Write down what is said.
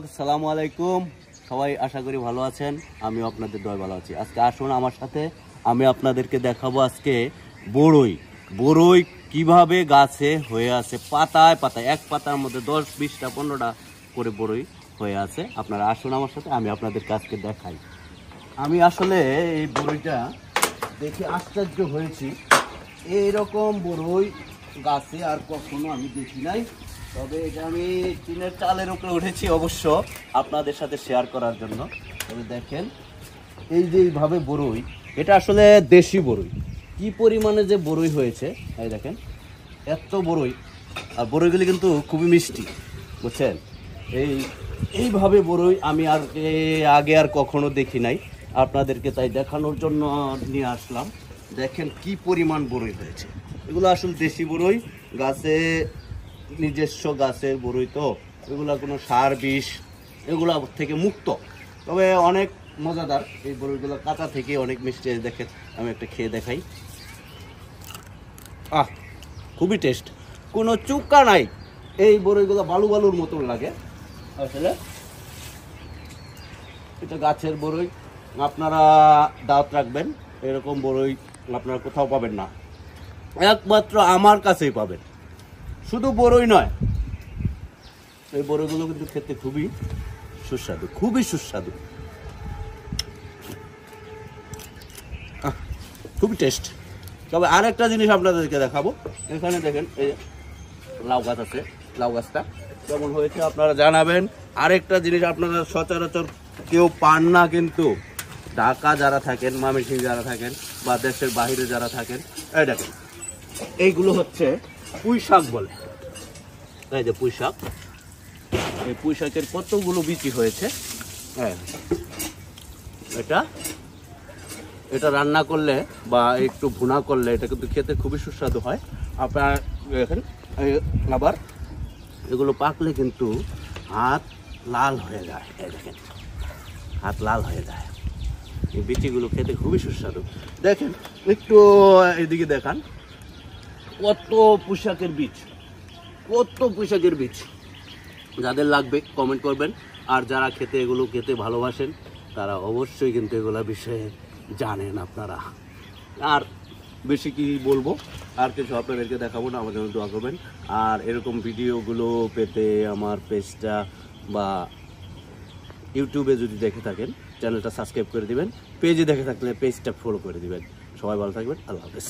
আসসালামু আলাইকুম, সবাই আশা করি ভালো আছেন। আমিও আপনাদের দয় ভালো আছি। আজকে আসুন আমার সাথে, আমি আপনাদেরকে দেখাবো আজকে বড়ই। বড়ই কিভাবে গাছে হয়ে আছে, পাতায় পাতায়, এক পাতার মধ্যে 10, 20টা, 15টা করে বড়ই হয়ে আছে। আপনারা আসুন আমার সাথে, আমি আপনাদেরকে আজকে দেখাই। আমি আসলে এই বড়ইটা দেখে আশ্চর্য হয়েছি। এইরকম বড়ই গাছে আর কখনো আমি দেখি নাই। তবে এটা আমি টিনের চালের উপরে উঠেছি অবশ্য আপনাদের সাথে শেয়ার করার জন্য। তবে দেখেন এই যে এইভাবে বড়ই, এটা আসলে দেশি বড়ই। কি পরিমাণে যে বড়ই হয়েছে এই দেখেন, এত বড়ই। আর বড়ইগুলি কিন্তু খুবই মিষ্টি, বুঝছেন। এইভাবে বড়ই আমি আগে আর কখনো দেখি নাই। আপনাদেরকে তাই দেখানোর জন্য নিয়ে আসলাম। দেখেন কি পরিমাণ বড়ই হয়েছে। এগুলো আসলে দেশি বড়ই, গাছে নিজস্ব গাছের বড়ই, তো এগুলো কোনো সার বিষ এগুলো থেকে মুক্ত। তবে অনেক মজাদার এই বড়ইগুলো, কাঁচা থেকে অনেক মিষ্টি। দেখেন আমি একটা খেয়ে দেখাই। খুবই টেস্ট, কোনো চুক্কা নাই। এই বড়ইগুলো বালু বালুর মতন লাগে আসলে। এটা গাছের বড়ই, আপনারা দাওয়াত রাখবেন। এরকম বড়ই আপনারা কোথাও পাবেন না, একমাত্র আমার কাছেই পাবেন। শুধু বড়ই নয়, এই বড়ইগুলো কিন্তু খেতে খুবই সুস্বাদু, খুবই সুস্বাদু, খুবই টেস্ট। তবে আরেকটা জিনিস আপনাদেরকে দেখাবো। এখানে দেখেন এই লাউ গাছ আছে, লাউ গাছটা কেমন হয়েছে আপনারা জানাবেন। আরেকটা জিনিস আপনারা সচরাচর কেউ পান না, কিন্তু ঢাকা যারা থাকেন, ময়মনসিংহ যারা থাকেন, বা দেশের বাইরে যারা থাকেন, এই দেখেন এইগুলো হচ্ছে পুঁই শাক বলে। এই যে পুঁই শাক, এই পুঁই শাকের কতগুলো বিচি হয়েছে। হ্যাঁ, এটা রান্না করলে বা একটু ভুনা করলে এটা কিন্তু খেতে খুবই সুস্বাদু হয়। আপনারা দেখেন, আবার এগুলো পাকলে কিন্তু হাত লাল হয়ে যায়। এই দেখেন হাত লাল হয়ে যায়। এই বিচিগুলো খেতে খুবই সুস্বাদু। দেখেন একটু এদিকে দেখান, কত পুঁইশাকের বীজ, কত পুঁইশাকের বীজ। যাদের লাগবে কমেন্ট করবেন। আর যারা এগুলো খেতে ভালোবাসেন তারা অবশ্যই কিন্তু এগুলো বিষয়ে জানেন আপনারা। আর বেশি কি বলবো, আর কিছু আপনাদেরকে দেখাবো না। আমাদের জন্য দোয়া করবেন। আর এরকম ভিডিওগুলো পেতে আমার পেজটা বা ইউটিউবে যদি দেখে থাকেন চ্যানেলটা সাবস্ক্রাইব করে দিবেন, পেজে দেখে থাকলে পেজটা ফলো করে দিবেন। সবাই ভালো থাকবেন, আল্লাহ হাফেজ।